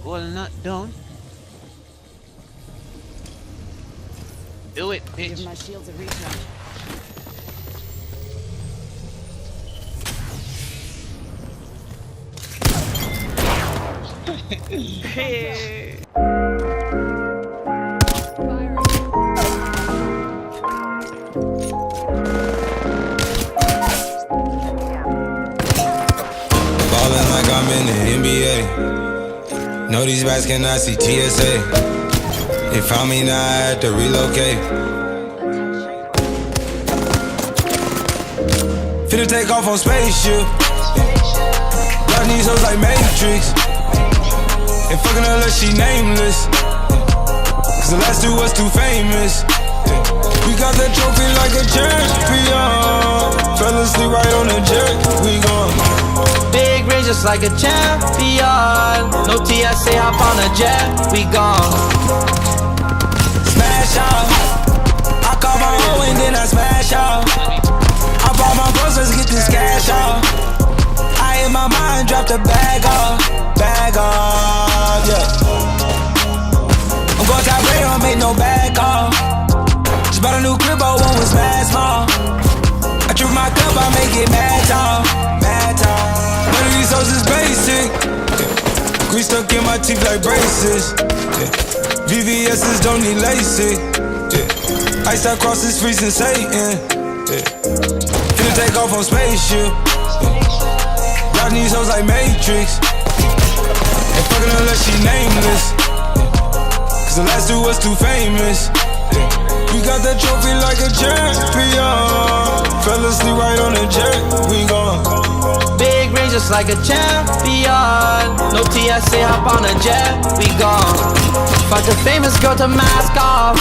Well, not don't. Do it, bitch. Give my shields a recharge. Hey. Ballin' like I'm in the NBA. Know these rats cannot see TSA. They found me now, I had to relocate. Finna take off on spaceship. Got these hoes like Matrix. And fucking her like she nameless. Cause the last two was too famous. We got that trophy like a champion. Fell asleep right on the jet, we gone. Big range just like a champion. No TSA, hop on a jet, we gone. Smash out. I call my hoe and then I smash out. I bought my bros, let's get this cash out. I in my mind, dropped the bag off, yeah. I'm going top radar, make no back off. Just bought a new crib, but one was mad small. I trip my cup, I make it mad tall. None of these hoes is basic. Grease stuck in my teeth like braces. VVS's don't need LASIK. Ice out crosses freezing Satan. Finna take off on spaceship. Got these hoes like Matrix. And fucking her like she nameless. Cause the last two was too famous. We got that trophy like a champion. Fell asleep right on the jet, we gone. Big range just like a champion. No TSA, hop on a jet, we gone. Fight the famous girl to mask off.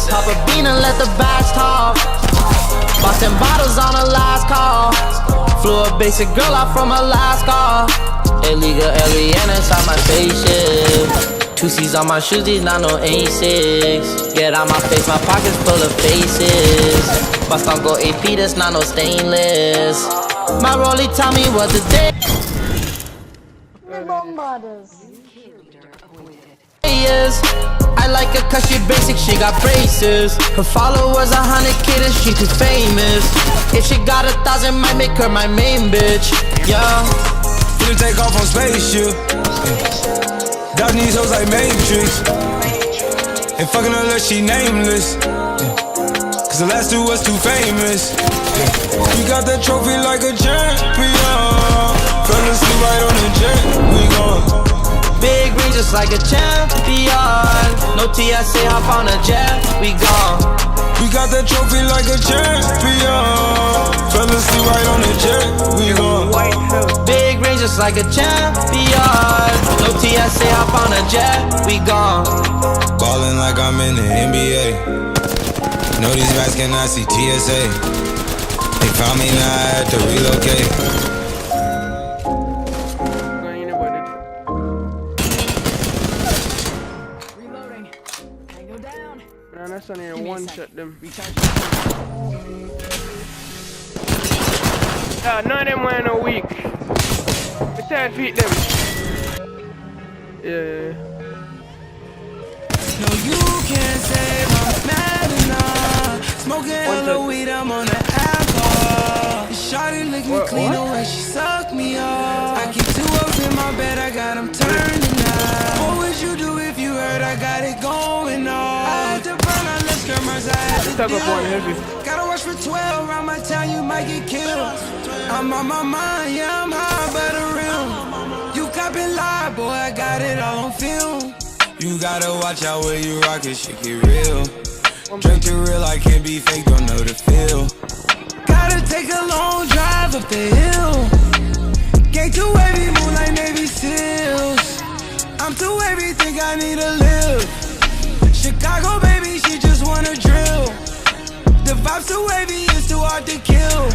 Pop a bean and let the bash talk. Boston bottles on her last call. Flew a basic girl out from Alaska. Illegal alien inside my spaceship. 2 C's on my shoes, these not no A6. Get out my face, my pockets full of faces. Bust on go AP, that's not no stainless. My rollie tell me what the day is. I like her cause she basic, she got braces. Her followers 100K, then she too famous. If she got 1,000, might make her my main bitch, yeah. Finna take off on spaceship. Got these hoes like Matrix. And fucking her like she nameless. Cause the last two was too famous. We got that trophy like a champion. Fell asleep right on the jet, we gone. Big range just like a champion. No TSA, hop on a jet, we gone. We got that trophy like a champion. Fell asleep right on the jet, we gone. Big range just like a champion. No TSA, hop on a jet, we gone. Ballin' like I'm in the NBA. Know these rats cannot see TSA. They found me now, I had to relocate. Reloading. Tango down. Man, that's only a one shot them. Yeah, none of them were in a week. We 10 feet them. Yeah. No, you can't say I'm mad enough. Smoking hella weed, I'm on the alcohol. Shawty lick me clean the way she suck me off. I keep 2 O's in my bed, I got them turning out. What would you do if you heard I got it going on? I had to burn on less cameras, I had to Talk up on heavy. Gotta watch for 12, around my town you might get killed. I'm on my mind, yeah, I'm high by the rim. You copping lie, boy, I got it all on film. You gotta watch out where you rock it, shit get real. Drink the real, I can't be fake, don't know the feel. Gotta take a long drive up the hill. Gang too wavy, move like Navy SEALs. I'm too wavy, think I need to live. Chicago, baby, she just wanna drill. The vibes too wavy, it's too hard to kill.